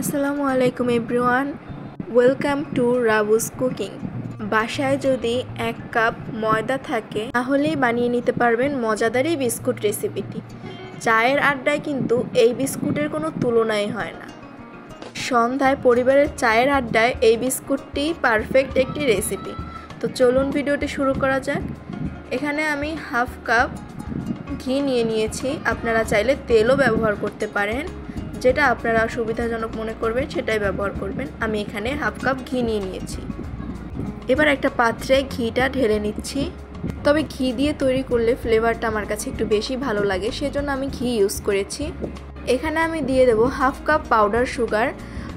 আসসালামু আলাইকুম everyone, welcome to Rabu's cooking. বাসায় যদি 1 কাপ ময়দা থাকে তাহলেই বানিয়ে নিতে পারবেন মজাদার এই বিস্কুট রেসিপিটি। চায়ের আড্ডায় কিন্তু এই বিস্কুটের কোনো তুলনাই হয় না। সন্ধ্যায় পরিবারের চায়ের আড্ডায় এই বিস্কুটটি পারফেক্ট একটি রেসিপি। তো চলুন ভিডিওটি শুরু করা যাক। এখানে আমি 1/2 কাপ ঘি নিয়েছি। আপনারা চাইলে তেলও ব্যবহার করতে পারেন, যেটা আপনারা সুবিধাজনক মনে করবেন সেটাই ব্যবহার করবেন। আমি এখানে 1/2 কাপ ঘি নিয়েছি। এবার একটা পাত্রে ঘিটা ঢেলে নিচ্ছি। তবে ঘি দিয়ে তৈরি করলে ফ্লেভারটা আমার কাছে একটু বেশি ভালো লাগে, সেজন্য আমি ঘি ইউজ করেছি। এখানে আমি দিয়ে দেব 1/2 কাপ পাউডার সুগার।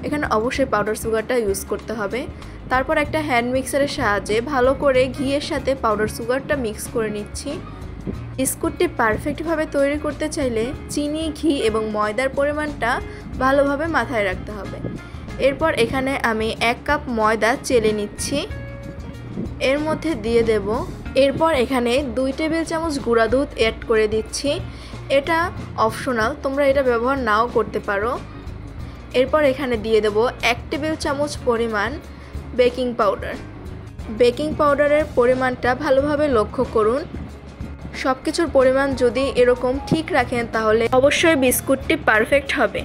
এখানে অবশ্যই পাউডার সুগারটা ইউজ করতে হবে। তারপর একটা হ্যান্ড মিক্সারের সাহায্যে ভালো করে ঘিয়ের সাথে পাউডার সুগারটা মিক্স করে নিচ্ছি। বিস্কুটটি পারফেক্টভাবে তৈরি করতে চাইলে চিনি, ঘি এবং ময়দার পরিমাণটা ভালোভাবে মাথায় রাখতে হবে। এরপর এখানে আমি 1 কাপ ময়দা চেলে নিচ্ছি, এর মধ্যে দিয়ে দেব। এরপর এখানে 2 টেবিল চামচ গুঁড়া দুধ অ্যাড করে দিচ্ছি। এটা অপশনাল, তোমরা এটা ব্যবহার নাও করতে পারো। এরপর এখানে দিয়ে দেব 1 টেবিল চামচ পরিমাণ বেকিং পাউডার। বেকিং পাউডারের পরিমাণটা ভালোভাবে লক্ষ্য করুন। সব কিছুর পরিমাণ যদি এরকম ঠিক রাখেন তাহলে অবশ্যই বিস্কুটটি পারফেক্ট হবে।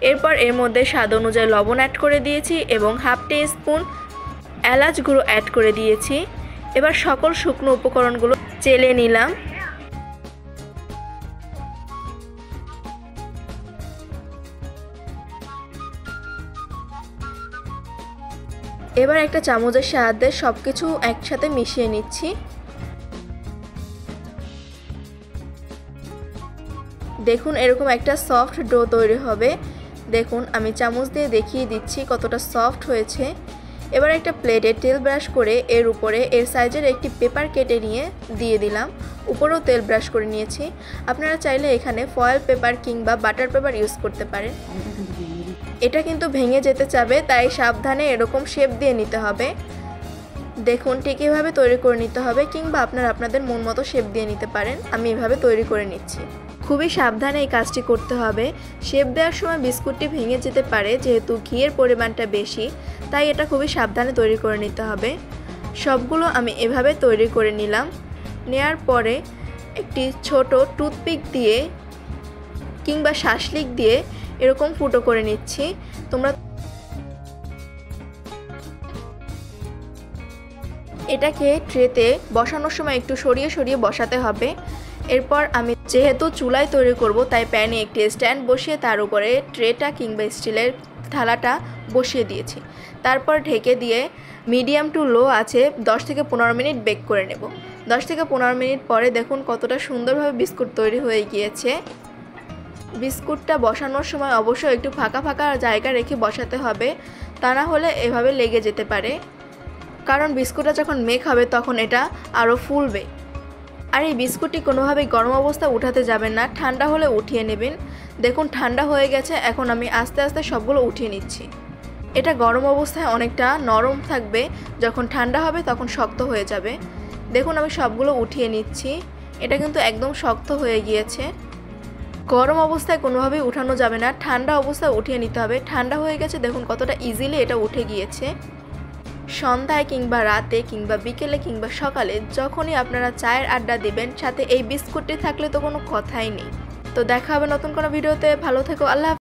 এরপর এর মধ্যে স্বাদ অনুযায়ী লবণ অ্যাড করে দিয়েছি এবং 1/2 টিস্পুন এলাচ গুঁড়ো অ্যাড করে দিয়েছি। এবার সকল শুকনো উপকরণগুলো চেলে নিলাম। এবার একটা চামচের সাহায্যে সব কিছু একসাথে মিশিয়ে নিচ্ছি। দেখুন এরকম একটা সফট ডো তৈরি হবে। দেখুন আমি চামচ দিয়ে দেখিয়ে দিচ্ছি কতটা সফট হয়েছে। এবার একটা প্লেটে তেল ব্রাশ করে এর উপরে এর সাইজের একটি পেপার কেটে নিয়ে দিয়ে দিলাম। উপরেও তেল ব্রাশ করে নিয়েছি। আপনারা চাইলে এখানে ফয়েল পেপার কিংবা বাটার পেপার ইউজ করতে পারেন। এটা কিন্তু ভেঙে যেতে চাবে, তাই সাবধানে এরকম শেপ দিয়ে নিতে হবে। দেখুন ঠিক এভাবে তৈরি করে নিতে হবে, কিংবা আপনারা আপনাদের মন মতো শেপ দিয়ে নিতে পারেন। আমি এভাবে তৈরি করে নিচ্ছি। খুবই সাবধানে এই কাজটি করতে হবে। শেপ দেওয়ার সময় বিস্কুটটি ভেঙে যেতে পারে, যেহেতু ঘিয়ের পরিমাণটা বেশি, তাই এটা খুবই সাবধানে তৈরি করে নিতে হবে। সবগুলো আমি এভাবে তৈরি করে নিলাম। নেয়ার পরে একটি ছোট টুথপিক দিয়ে কিংবা শাসলিক দিয়ে এরকম ফুটো করে নিচ্ছি। তোমরা এটাকে ট্রেতে বসানোর সময় একটু সরিয়ে সরিয়ে বসাতে হবে। এরপর আমি যেহেতু চুলায় তৈরি করব, তাই প্যানে একটি স্ট্যান্ড বসিয়ে তার উপরে ট্রেটা কিংবা স্টিলের থালাটা বসিয়ে দিয়েছি। তারপর ঢেকে দিয়ে মিডিয়াম টু লো আছে 10 থেকে 15 মিনিট বেক করে নেব। 10 থেকে 15 মিনিট পরে দেখুন কতটা সুন্দরভাবে বিস্কুট তৈরি হয়ে গিয়েছে। বিস্কুটটা বসানোর সময় অবশ্যই একটু ফাঁকা ফাঁকা জায়গা রেখে বসাতে হবে, তা না হলে এভাবে লেগে যেতে পারে। কারণ বিস্কুটটা যখন মেক হবে তখন এটা আরও ফুলবে। আর এই বিস্কুটটি কোনোভাবেই গরম অবস্থায় উঠাতে যাবেন না, ঠান্ডা হলে উঠিয়ে নেবেন। দেখুন ঠান্ডা হয়ে গেছে, এখন আমি আস্তে আস্তে সবগুলো উঠিয়ে নিচ্ছি। এটা গরম অবস্থায় অনেকটা নরম থাকবে, যখন ঠান্ডা হবে তখন শক্ত হয়ে যাবে। দেখুন আমি সবগুলো উঠিয়ে নিচ্ছি। এটা কিন্তু একদম শক্ত হয়ে গিয়েছে। গরম অবস্থায় কোনোভাবেই উঠানো যাবে না, ঠান্ডা অবস্থায় উঠিয়ে নিতে হবে। ঠান্ডা হয়ে গেছে, দেখুন কতটা ইজিলি এটা উঠে গিয়েছে। সন্ধ্যায় কিংবা রাতে কিংবা বিকেলে কিংবা সকালে যখনই আপনারা চায়ের আড্ডা দিবেন, সাথে এই বিস্কুটটি থাকলে তো কোনো কথাই নেই। তো দেখা হবে নতুন কোনো ভিডিওতে। ভালো থেকো, আল্লাহ।